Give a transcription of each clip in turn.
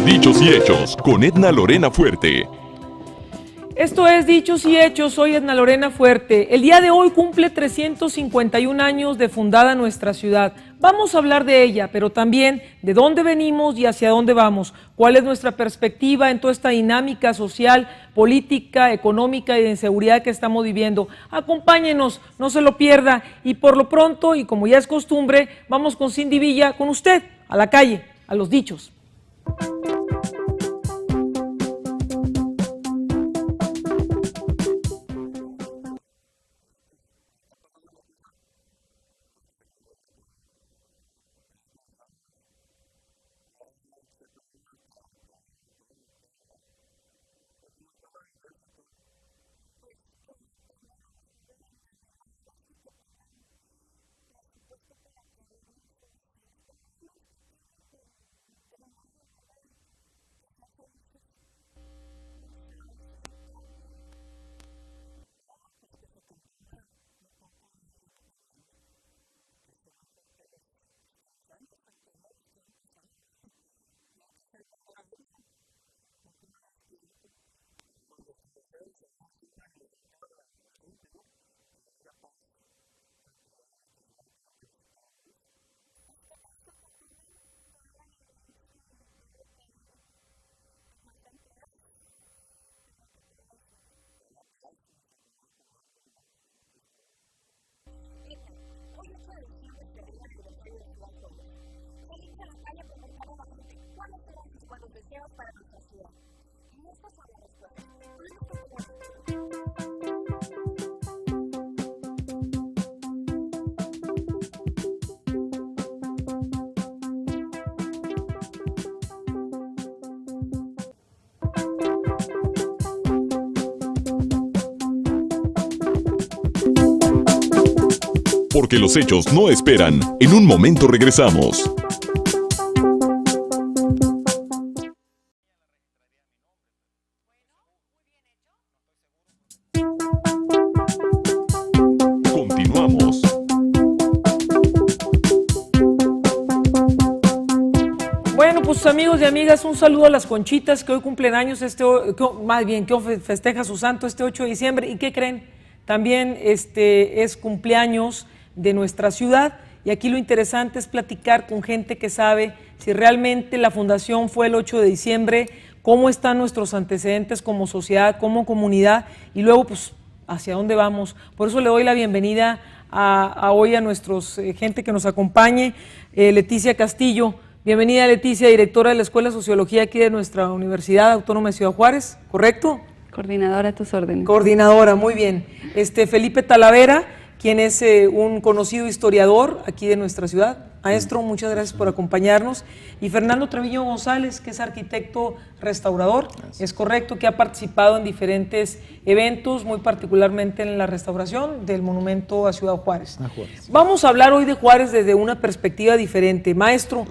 Dichos y hechos con Edna Lorena Fuerte. Esto es Dichos y Hechos, soy Edna Lorena Fuerte. El día de hoy cumple 351 años de fundada nuestra ciudad. Vamos a hablar de ella, pero también de dónde venimos y hacia dónde vamos. Cuál es nuestra perspectiva en toda esta dinámica social, política, económica y de inseguridad que estamos viviendo. Acompáñenos, no se lo pierda. Y por lo pronto, y como ya es costumbre, vamos con Cindy Villa, con usted, a la calle, a los dichos. Porque los hechos no esperan. En un momento regresamos. Continuamos. Bueno, pues amigos y amigas, un saludo a las Conchitas que hoy cumplen años, que hoy festeja su santo este 8 de diciembre. ¿Y qué creen? También es cumpleaños de nuestra ciudad, y aquí lo interesante es platicar con gente que sabe si realmente la fundación fue el 8 de diciembre, cómo están nuestros antecedentes como sociedad, como comunidad, y luego pues hacia dónde vamos. Por eso le doy la bienvenida hoy a nuestros gente que nos acompañe. Leticia Castillo, bienvenida Leticia, directora de la Escuela de Sociología aquí de nuestra Universidad Autónoma de Ciudad Juárez, ¿correcto? Coordinadora a tus órdenes. Coordinadora, muy bien. Felipe Talavera, quien es un conocido historiador aquí de nuestra ciudad. Maestro, muchas gracias por acompañarnos. Y Fernando Treviño González, que es arquitecto restaurador, es correcto, que ha participado en diferentes eventos, muy particularmente en la restauración del monumento a Ciudad Juárez. Vamos a hablar hoy de Juárez desde una perspectiva diferente. Maestro,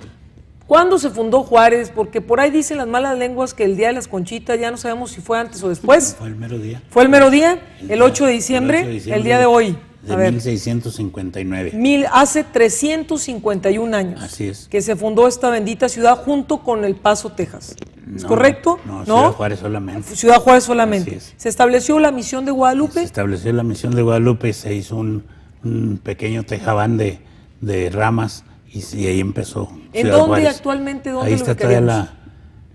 ¿cuándo se fundó Juárez? Porque por ahí dicen las malas lenguas que el Día de las Conchitas, ya no sabemos si fue antes o después. Fue el mero día. ¿Fue el mero día? El 8 de diciembre, el día de hoy. De 1659. Hace 351 años. Así es. Que se fundó esta bendita ciudad junto con El Paso, Texas. ¿Es correcto? No, Ciudad Juárez solamente. Ciudad Juárez solamente. Así es. ¿Se estableció la misión de Guadalupe? Se estableció la misión de Guadalupe, se hizo un pequeño tejabán de ramas y ahí empezó. ¿En Ciudad dónde Juárez. actualmente? ¿Dónde ahí está todavía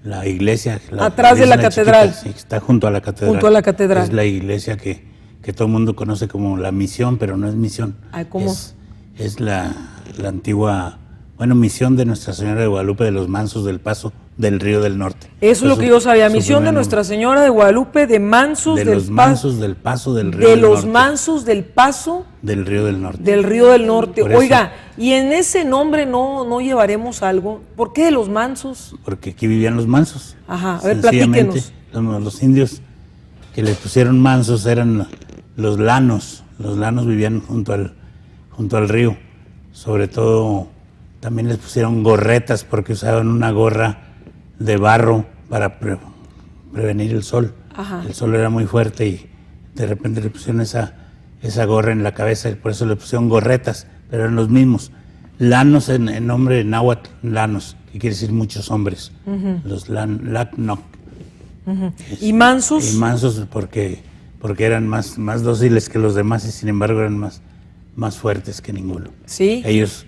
la iglesia. Atrás de la catedral. Chiquita, sí, está junto a la catedral. Junto a la catedral. Es la iglesia que todo el mundo conoce como la misión, pero no es misión. Ay, ¿cómo? Es la antigua, misión de Nuestra Señora de Guadalupe de los Mansos del Paso del Río del Norte. Eso es lo que yo sabía, misión de Nuestra Señora de Guadalupe de Mansos de del los Mansos del Paso del Río de del los Norte. Mansos del Paso del Río del Norte. Del Río del Norte. Por Oiga, y en ese nombre no llevaremos algo. ¿Por qué de los Mansos? Porque aquí vivían los mansos. Ajá, a ver, Sencillamente, platíquenos. Los indios que les pusieron mansos eran los lanos. Los lanos vivían junto al río. Sobre todo también les pusieron gorretas porque usaban una gorra de barro para prevenir el sol. Ajá. El sol era muy fuerte y de repente le pusieron esa gorra en la cabeza y por eso le pusieron gorretas, pero eran los mismos. Lanos en nombre náhuatl, lanos, que quiere decir muchos hombres. Los lacnoc. ¿Y mansos? Y mansos porque eran más dóciles que los demás y sin embargo eran más fuertes que ninguno. Sí. Ellos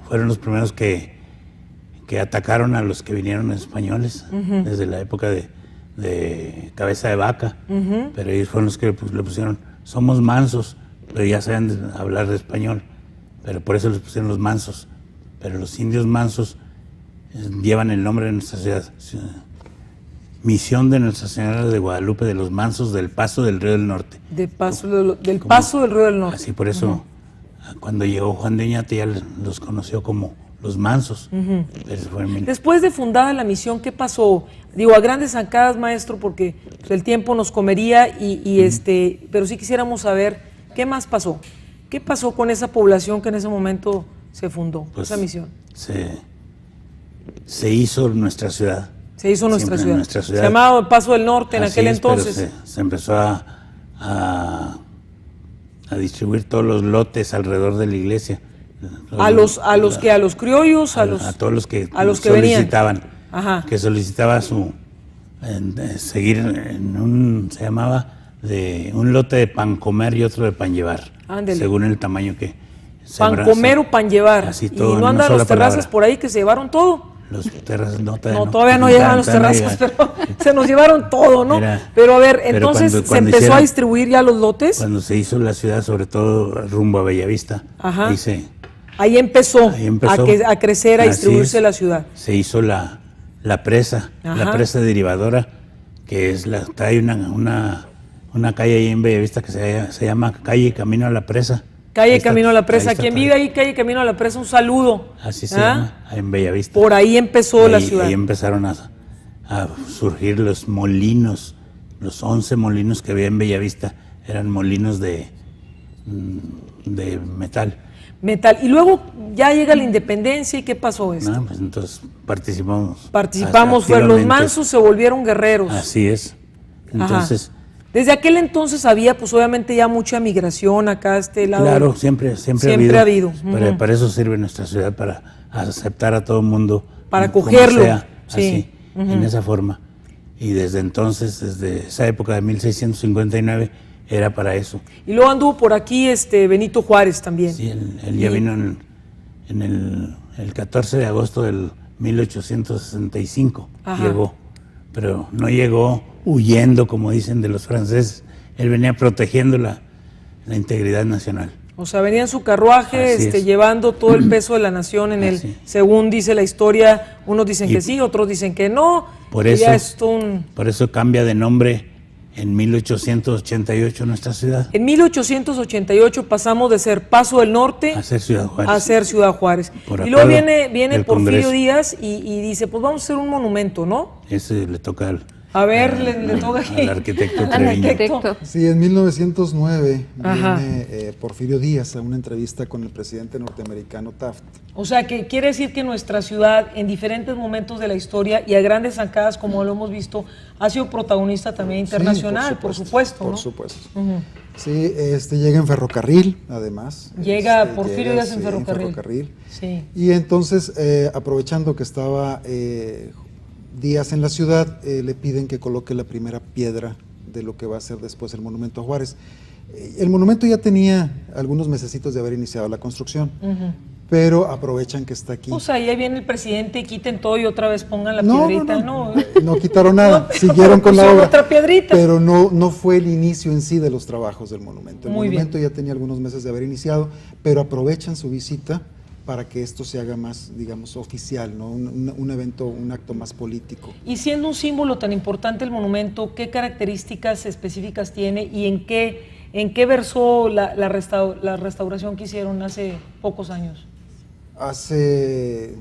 fueron los primeros que atacaron a los que vinieron españoles desde la época de Cabeza de Vaca, pero ellos fueron los que le pusieron, somos mansos, pero ya saben hablar de español, pero por eso les pusieron los mansos. Pero los indios mansos llevan el nombre de nuestra ciudad. Misión de Nuestra Señora de Guadalupe de los Mansos del Paso del Río del Norte. Del Paso del Río del Norte. Así, por eso, cuando llegó Juan de Oñate ya los conoció como los Mansos. Después de fundada la misión, ¿qué pasó? Digo, a grandes zancadas, maestro, porque pues, el tiempo nos comería, pero sí quisiéramos saber qué más pasó. ¿Qué pasó con esa población que en ese momento se fundó, pues, esa misión? Se hizo nuestra ciudad. Se hizo nuestra ciudad. Nuestra ciudad. Se llamaba el Paso del Norte en aquel entonces. Pero se empezó a distribuir todos los lotes alrededor de la iglesia. A los criollos, a todos los que solicitaban. Ajá. Que solicitaba seguir se llamaba un lote de pan comer y otro de pan llevar. Ándele. Según el tamaño que pan comer o pan llevar. Así todo, y no andan los terrazas por ahí que se llevaron todo. Los terrazas todavía no llegaban los terrazas, pero se nos llevaron todo, ¿no? Pero a ver, entonces cuando se empezó a distribuir ya los lotes. Cuando se hizo la ciudad, sobre todo rumbo a Bellavista, ahí empezó a crecer, a distribuirse la ciudad. Se hizo la presa, la presa derivadora, que hay una calle ahí en Bellavista que se llama Calle Camino a la Presa. Calle Camino a la Presa. Quien vive ahí, Calle Camino a la Presa, un saludo. Así se llama, en Bellavista. Por ahí empezó la ciudad. Ahí empezaron a surgir los molinos, los 11 molinos que había en Bellavista, eran molinos de metal. Y luego ya llega la independencia, ¿y qué pasó esto? Pues entonces participamos. Fueron los mansos, se volvieron guerreros. Así es. Entonces... Desde aquel entonces había, pues obviamente ya mucha migración acá a este lado. Claro, siempre ha habido. Para eso sirve nuestra ciudad, para aceptar a todo el mundo. Para acogerlo. Así, en esa forma. Y desde entonces, desde esa época de 1659, era para eso. Y luego anduvo por aquí Benito Juárez también. Sí, él ya vino en el 14 de agosto del 1865. Llegó, pero no llegó huyendo, como dicen de los franceses. Él venía protegiendo la integridad nacional. O sea, venía en su carruaje llevando todo el peso de la nación según dice la historia, unos dicen que sí, otros dicen que no. Por eso cambia de nombre en 1888 nuestra ciudad. En 1888 pasamos de ser Paso del Norte a ser Ciudad Juárez. Y luego viene Porfirio Díaz y dice, pues vamos a hacer un monumento, ¿no? Ese le toca le toca al arquitecto Treviño. Sí, en 1909 viene Porfirio Díaz a una entrevista con el presidente norteamericano Taft. O sea, que quiere decir que nuestra ciudad, en diferentes momentos de la historia y a grandes zancadas, como lo hemos visto, ha sido protagonista también internacional, por supuesto. Por supuesto. Sí, llega en ferrocarril, además. Llega Porfirio Díaz en ferrocarril. Sí. Y entonces, aprovechando que estaba Díaz en la ciudad, le piden que coloque la primera piedra de lo que va a ser después el monumento a Juárez. El monumento ya tenía algunos mesecitos de haber iniciado la construcción, pero aprovechan que está aquí. O sea, ahí viene el presidente y quiten todo y otra vez pongan la piedrita. No quitaron nada, siguieron con la obra. Otra piedrita. Pero no fue el inicio en sí de los trabajos del monumento. El monumento ya tenía algunos meses de haber iniciado, pero aprovechan su visita para que esto se haga más, digamos, oficial, ¿no? Un evento, un acto más político. Y siendo un símbolo tan importante el monumento, ¿qué características específicas tiene y en qué versó la restauración que hicieron hace pocos años? Hace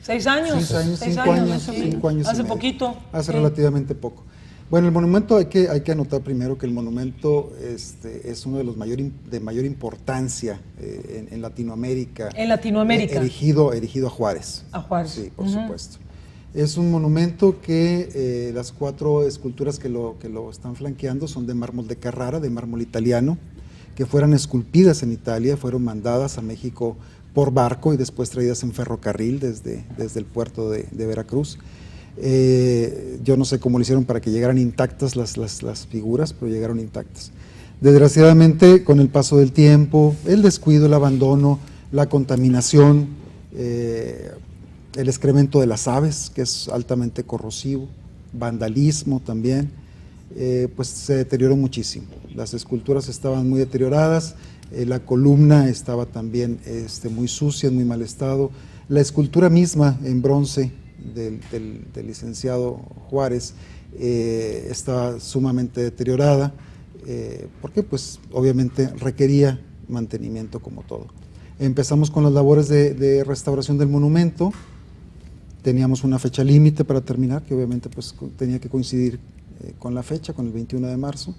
6 años. 6 años, 6 5 años, sí. 5 años. Hace y medio. poquito. Hace Sí. relativamente poco. Bueno, el monumento hay que anotar primero que el monumento es uno de los de mayor importancia en Latinoamérica. En Latinoamérica. Erigido a Juárez. A Juárez. Sí, por supuesto. Es un monumento que las 4 esculturas que lo están flanqueando son de mármol de Carrara, de mármol italiano, que fueron esculpidas en Italia, fueron mandadas a México por barco y después traídas en ferrocarril desde el puerto de Veracruz. Yo no sé cómo lo hicieron para que llegaran intactas las figuras, pero llegaron intactas. Desgraciadamente, con el paso del tiempo, el descuido, el abandono, la contaminación, el excremento de las aves, que es altamente corrosivo, vandalismo también, pues se deterioró muchísimo. Las esculturas estaban muy deterioradas, la columna estaba también muy sucia, en muy mal estado. La escultura misma en bronce del licenciado Juárez estaba sumamente deteriorada, porque pues obviamente requería mantenimiento como todo. Empezamos con las labores de restauración del monumento. Teníamos una fecha límite para terminar, que obviamente pues tenía que coincidir con la fecha, con el 21 de marzo,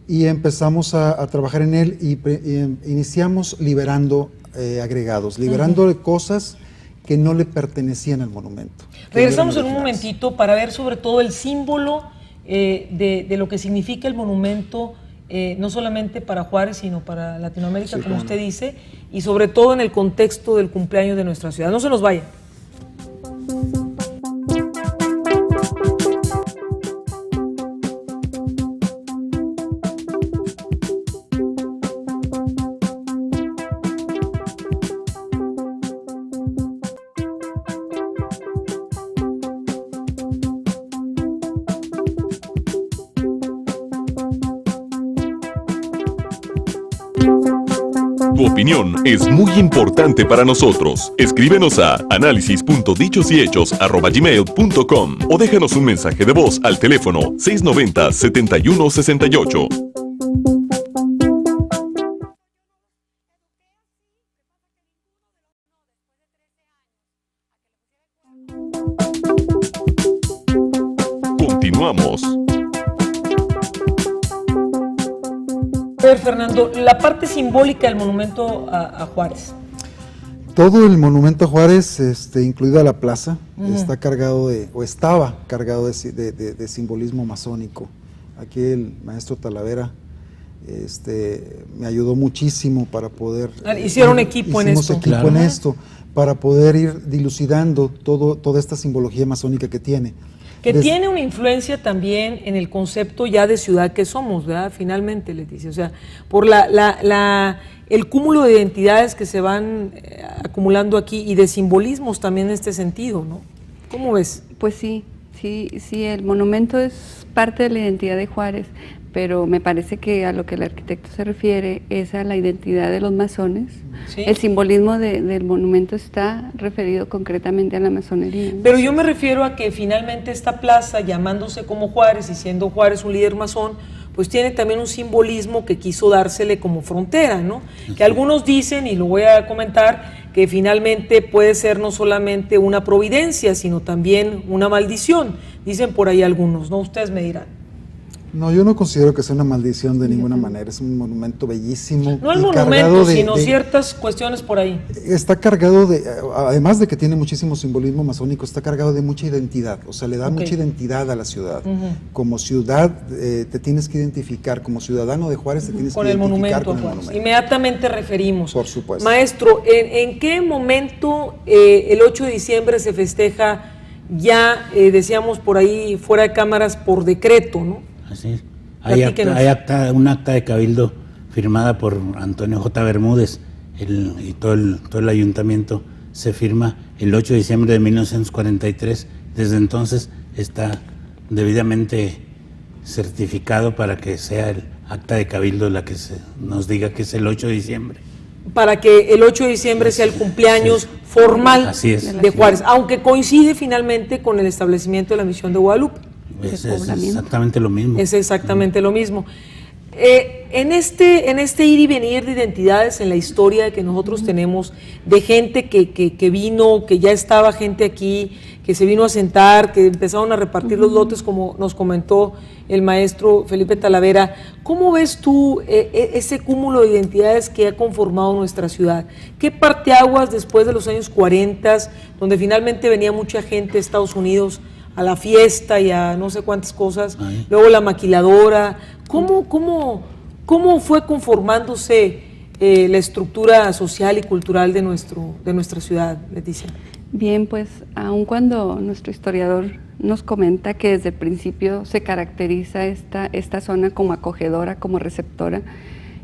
y empezamos a trabajar en él y iniciamos liberando agregados, liberando cosas que no le pertenecían al monumento. Regresamos en un momentito para ver sobre todo el símbolo de lo que significa el monumento, no solamente para Juárez, sino para Latinoamérica, como usted dice, y sobre todo en el contexto del cumpleaños de nuestra ciudad. No se nos vaya. Tu opinión es muy importante para nosotros. Escríbenos a análisis.dichosyhechos@gmail.com o déjanos un mensaje de voz al teléfono 690-7168. Continuamos. A ver, Fernando, la parte simbólica del monumento a Juárez. Todo el monumento a Juárez, incluida la plaza, está cargado estaba cargado de simbolismo masónico. Aquí el maestro Talavera me ayudó muchísimo para poder... Hicieron equipo en esto. Hicimos equipo en esto, para poder ir dilucidando toda esta simbología masónica que tiene. Que tiene una influencia también en el concepto ya de ciudad que somos, ¿verdad? Finalmente, Leticia. O sea, por el cúmulo de identidades que se van acumulando aquí y de simbolismos también en este sentido, ¿no? ¿Cómo ves? Pues sí, el monumento es parte de la identidad de Juárez, pero me parece que a lo que el arquitecto se refiere es a la identidad de los masones. ¿Sí? El simbolismo del monumento está referido concretamente a la masonería, ¿no? Pero yo me refiero a que finalmente esta plaza, llamándose como Juárez y siendo Juárez un líder masón, pues tiene también un simbolismo que quiso dársele como frontera, ¿no? Que algunos dicen, y lo voy a comentar, que finalmente puede ser no solamente una providencia, sino también una maldición. Dicen por ahí algunos, ¿no? Ustedes me dirán. No, yo no considero que sea una maldición de ninguna manera, es un monumento bellísimo. No el monumento, sino ciertas cuestiones por ahí. Está cargado además de que tiene muchísimo simbolismo masónico, está cargado de mucha identidad, o sea, le da mucha identidad a la ciudad. Como ciudad te tienes que identificar, como ciudadano de Juárez te tienes que identificar con el monumento. Inmediatamente referimos. Por supuesto. Maestro, ¿en qué momento el 8 de diciembre se festeja ya, decíamos por ahí, fuera de cámaras, por decreto, ¿no? Así es. Hay un acta de cabildo firmada por Antonio J. Bermúdez y todo el ayuntamiento se firma el 8 de diciembre de 1943. Desde entonces está debidamente certificado para que sea el acta de cabildo la que nos diga que es el 8 de diciembre. Para que el 8 de diciembre sea el cumpleaños formal de Juárez, aunque coincide finalmente con el establecimiento de la misión de Guadalupe. Es exactamente lo mismo. Es exactamente lo mismo. En este ir y venir de identidades en la historia que nosotros tenemos, de gente que vino, que ya estaba gente aquí, que se vino a sentar, que empezaron a repartir los lotes, como nos comentó el maestro Felipe Talavera, ¿cómo ves tú ese cúmulo de identidades que ha conformado nuestra ciudad? ¿Qué parteaguas después de los años 40, donde finalmente venía mucha gente de Estados Unidos a la fiesta y a no sé cuántas cosas, luego la maquiladora, ¿cómo fue conformándose la estructura social y cultural de nuestra ciudad, Leticia? Bien, pues aun cuando nuestro historiador nos comenta que desde el principio se caracteriza esta zona como acogedora, como receptora,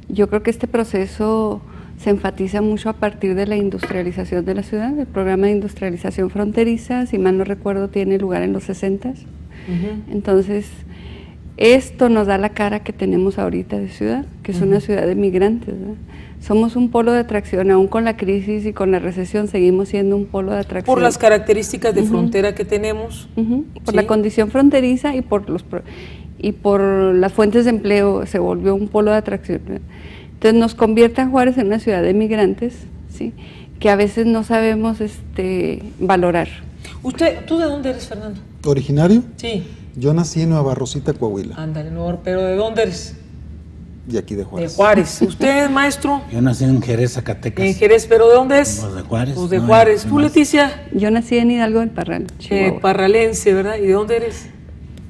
yo creo que este proceso se enfatiza mucho a partir de la industrialización de la ciudad. El programa de industrialización fronteriza, si mal no recuerdo, tiene lugar en los 60s. Entonces, esto nos da la cara que tenemos ahorita de ciudad, que es una ciudad de migrantes, ¿verdad? Somos un polo de atracción, aún con la crisis y con la recesión seguimos siendo un polo de atracción. Por las características de frontera que tenemos. Por la condición fronteriza y por las fuentes de empleo se volvió un polo de atracción, ¿verdad? Entonces nos convierte a Juárez en una ciudad de migrantes, ¿sí?, que a veces no sabemos valorar. ¿Tú de dónde eres, Fernando? ¿Originario? Sí. Yo nací en Nueva Rosita, Coahuila. Ándale, pero ¿de dónde eres? De aquí de Juárez. De Juárez. ¿Usted, maestro? Yo nací en Jerez, Zacatecas. En Jerez, ¿pero de dónde es? Pues de Juárez. Pues de Juárez. ¿Tú, Leticia? Yo nací en Hidalgo del Parral, Chihuahua. Parralense, ¿verdad? ¿Y de dónde eres?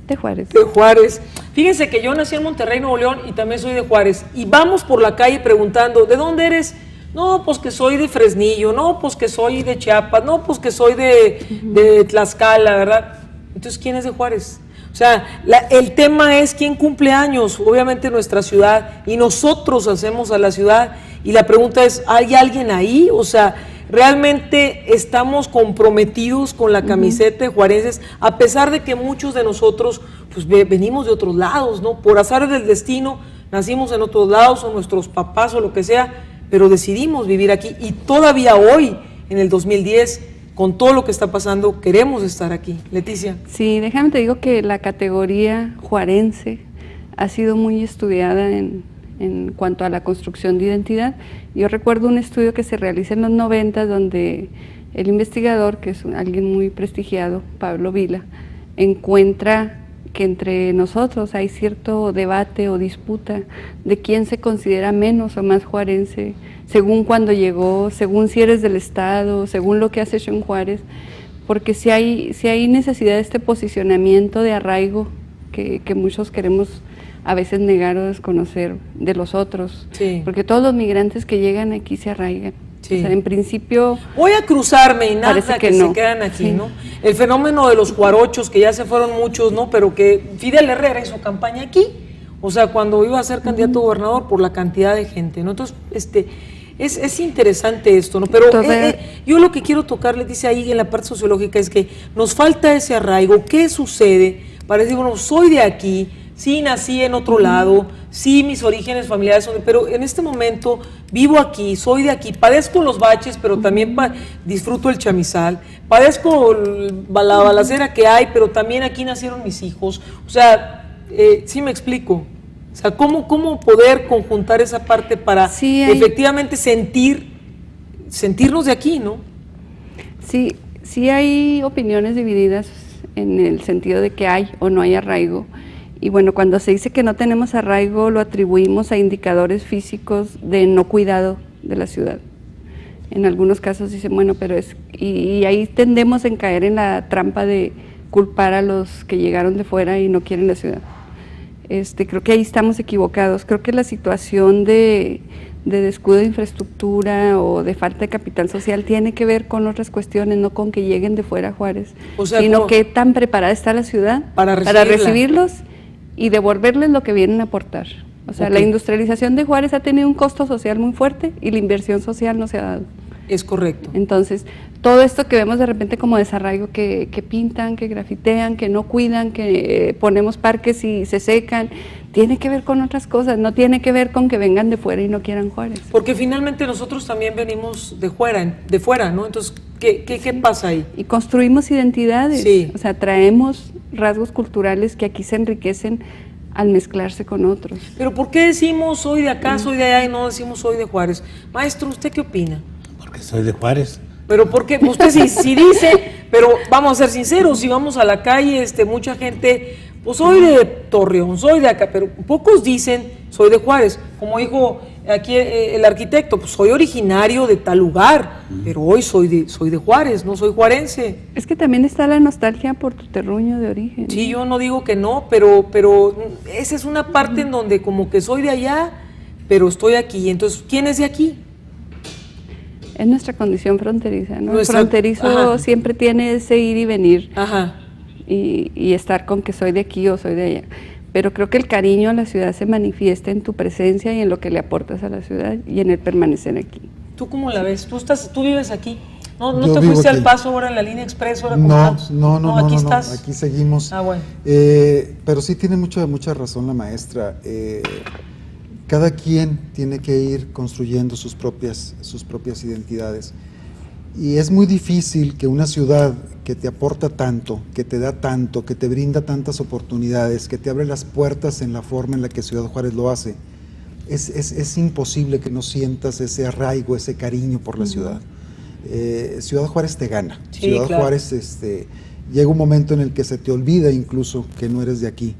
De Juárez. De Juárez. Fíjense que yo nací en Monterrey, Nuevo León, y también soy de Juárez. Y vamos por la calle preguntando, ¿de dónde eres? No, pues que soy de Fresnillo, no, pues que soy de Chiapas, no, pues que soy de Tlaxcala, ¿verdad? Entonces, ¿quién es de Juárez? O sea, el tema es quién cumple años, obviamente nuestra ciudad, y nosotros hacemos a la ciudad, y la pregunta es, ¿hay alguien ahí? O sea, ¿realmente estamos comprometidos con la camiseta de juarenses, a pesar de que muchos de nosotros pues venimos de otros lados, ¿no? Por azares del destino, nacimos en otros lados, o nuestros papás, o lo que sea, pero decidimos vivir aquí, y todavía hoy, en el 2010, con todo lo que está pasando, queremos estar aquí. Leticia. Sí, déjame te digo que la categoría juarense ha sido muy estudiada en cuanto a la construcción de identidad. Yo recuerdo un estudio que se realiza en los 90 donde el investigador, que es alguien muy prestigiado, Pablo Vila, encuentra que entre nosotros hay cierto debate o disputa de quién se considera menos o más juarense, según cuándo llegó, según si eres del Estado, según lo que has hecho en Juárez, porque si hay necesidad de este posicionamiento de arraigo que muchos queremos a veces negar o desconocer de los otros, porque todos los migrantes que llegan aquí se arraigan. O sea, en principio voy a cruzarme y nada que no. Se quedan aquí, ¿no? El fenómeno de los juarochos, que ya se fueron muchos, ¿no? Pero que Fidel Herrera hizo campaña aquí, o sea, cuando iba a ser candidato a gobernador, por la cantidad de gente, ¿no? Entonces, es interesante esto, ¿no? Pero yo lo que quiero tocarles, dice ahí en la parte sociológica, es que nos falta ese arraigo. ¿Qué sucede para decir, bueno, soy de aquí, sí nací en otro lado, sí mis orígenes familiares son, pero en este momento vivo aquí, soy de aquí, padezco los baches, pero también disfruto el chamizal, padezco la balacera que hay, pero también aquí nacieron mis hijos? O sea, sí me explico. O sea, ¿cómo poder conjuntar esa parte para efectivamente sentirnos de aquí, ¿no? Sí hay opiniones divididas en el sentido de que hay o no hay arraigo. Y bueno, cuando se dice que no tenemos arraigo, lo atribuimos a indicadores físicos de no cuidado de la ciudad. En algunos casos dicen, bueno, pero y ahí tendemos a caer en la trampa de culpar a los que llegaron de fuera y no quieren la ciudad. Creo que ahí estamos equivocados. Creo que la situación de descuido de infraestructura o de falta de capital social tiene que ver con otras cuestiones, no con que lleguen de fuera a Juárez, sino qué tan preparada está la ciudad para recibirlos y devolverles lo que vienen a aportar. O sea, la industrialización de Juárez ha tenido un costo social muy fuerte y la inversión social no se ha dado. Es correcto. Entonces, todo esto que vemos de repente como desarraigo, que pintan, que grafitean, que no cuidan, que ponemos parques y se secan, tiene que ver con otras cosas, no tiene que ver con que vengan de fuera y no quieran Juárez. Porque finalmente nosotros también venimos de fuera, ¿no? Entonces, ¿qué pasa ahí? Y construimos identidades, o sea, traemos rasgos culturales que aquí se enriquecen al mezclarse con otros. Pero ¿por qué decimos soy de acá, soy de allá y no decimos soy de Juárez? Maestro, ¿usted qué opina? Porque soy de Juárez. Pero ¿por qué? Usted sí dice, pero vamos a ser sinceros, si vamos a la calle, mucha gente, pues soy de Torreón, soy de acá, pero pocos dicen soy de Juárez. Como dijo aquí el arquitecto, pues soy originario de tal lugar, pero hoy soy de Juárez, no soy juarense. Es que también está la nostalgia por tu terruño de origen. Sí, yo no digo que no, pero esa es una parte en donde como que soy de allá, pero estoy aquí. Entonces, ¿quién es de aquí? Es nuestra condición fronteriza, ¿no? Nuestra, el fronterizo ajá. siempre tiene ese ir y venir. Ajá. Y estar con que soy de aquí o soy de allá. Pero creo que el cariño a la ciudad se manifiesta en tu presencia y en lo que le aportas a la ciudad y en el permanecer aquí. ¿Tú cómo la ves? ¿Tú vives aquí? ¿No Yo te vivo fuiste aquí. al Paso ahora en la línea express? Ahora No, aquí estás. aquí seguimos. Ah, bueno. Pero sí tiene mucha razón la maestra. Cada quien tiene que ir construyendo sus propias identidades. Y es muy difícil que una ciudad que te aporta tanto, que te da tanto, que te brinda tantas oportunidades, que te abre las puertas en la forma en la que Ciudad Juárez lo hace, es imposible que no sientas ese arraigo, ese cariño por la ciudad. Ciudad Juárez te gana. Sí, Ciudad claro. Juárez, llega un momento en el que se te olvida incluso que no eres de aquí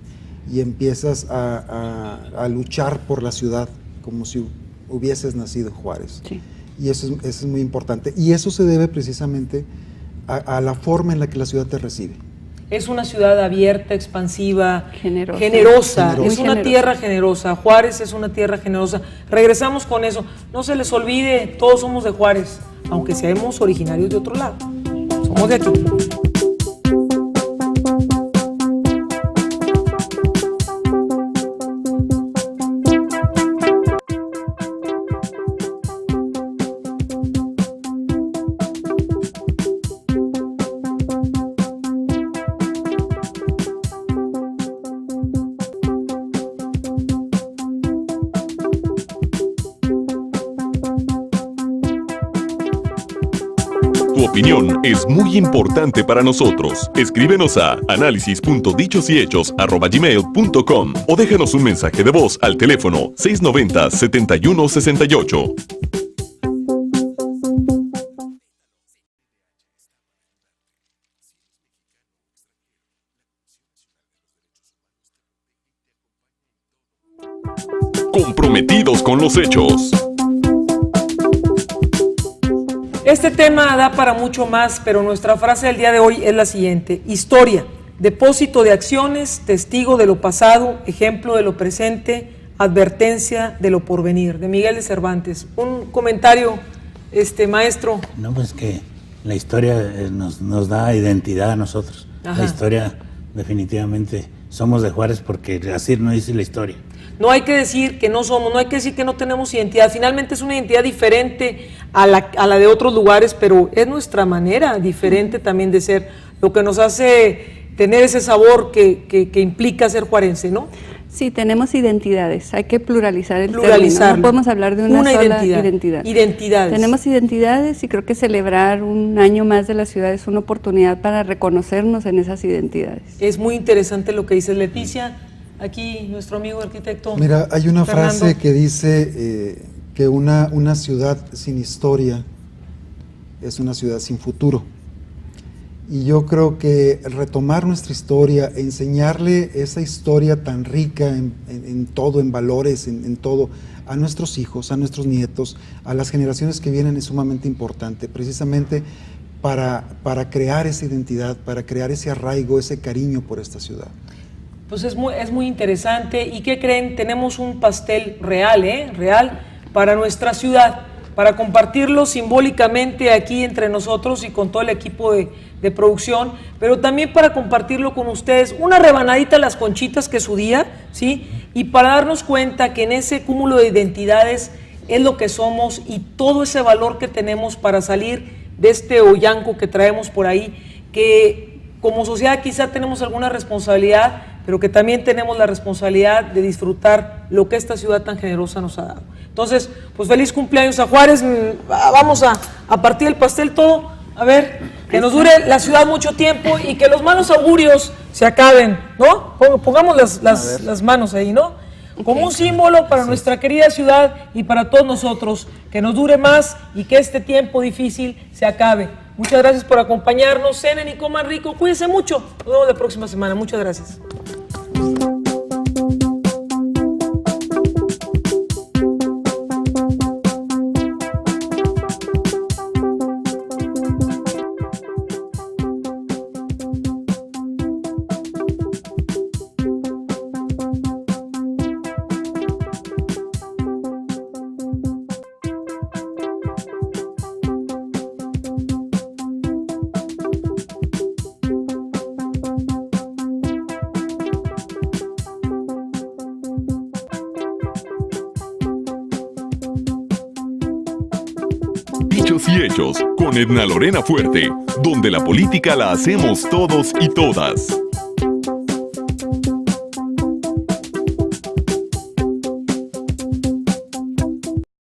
y empiezas a luchar por la ciudad como si hubieses nacido en Juárez. Sí. Y eso es muy importante. Y eso se debe precisamente a la forma en la que la ciudad te recibe. Es una ciudad abierta, expansiva, Generosa. generosa. Muy Es una generosa. tierra generosa. Juárez es una tierra generosa. Regresamos con eso. No se les olvide, todos somos de Juárez, aunque seamos originarios de otro lado. Somos de aquí. Tu opinión es muy importante para nosotros. Escríbenos a análisis.dichosyhechos@gmail.com o déjanos un mensaje de voz al teléfono 690-7168. Comprometidos con los hechos. Este tema da para mucho más, pero nuestra frase del día de hoy es la siguiente: historia, depósito de acciones, testigo de lo pasado, ejemplo de lo presente, advertencia de lo porvenir, de Miguel de Cervantes. Un comentario, maestro. No, pues que la historia nos da identidad a nosotros. Ajá. La historia, definitivamente, somos de Juárez porque así no dice la historia. No hay que decir que no somos, no hay que decir que no tenemos identidad. Finalmente es una identidad diferente a la de otros lugares, pero es nuestra manera diferente también de ser, lo que nos hace tener ese sabor que implica ser juarense, ¿no? Sí, tenemos identidades, hay que pluralizar el Pluralizarlo. término, no podemos hablar de una sola identidad. Identidades. Tenemos identidades y creo que celebrar un año más de la ciudad es una oportunidad para reconocernos en esas identidades. Es muy interesante lo que dice Leticia. Aquí nuestro amigo arquitecto. Mira, hay una Fernando. frase que dice que una ciudad sin historia es una ciudad sin futuro. Y yo creo que retomar nuestra historia, enseñarle esa historia tan rica en todo, en valores, en todo, a nuestros hijos, a nuestros nietos, a las generaciones que vienen es sumamente importante, precisamente para crear esa identidad, para crear ese arraigo, ese cariño por esta ciudad. Pues es muy interesante. ¿Y qué creen? Tenemos un pastel real, real para nuestra ciudad, para compartirlo simbólicamente aquí entre nosotros y con todo el equipo de producción, pero también para compartirlo con ustedes, una rebanadita de las conchitas que es su día, ¿sí? Y para darnos cuenta que en ese cúmulo de identidades es lo que somos y todo ese valor que tenemos para salir de este hoyanco que traemos por ahí, que como sociedad quizá tenemos alguna responsabilidad, pero que también tenemos la responsabilidad de disfrutar lo que esta ciudad tan generosa nos ha dado. Entonces, pues feliz cumpleaños a Juárez, vamos a partir el pastel todo, a ver, que nos dure la ciudad mucho tiempo y que los malos augurios se acaben, ¿no? Pongamos las manos ahí, ¿no? Como un símbolo para nuestra querida ciudad y para todos nosotros, que nos dure más y que este tiempo difícil se acabe. Muchas gracias por acompañarnos, cenen y coman rico, cuídense mucho, nos vemos la próxima semana, muchas gracias. Dichos y hechos con Edna Lorena Fuerte, donde la política la hacemos todos y todas.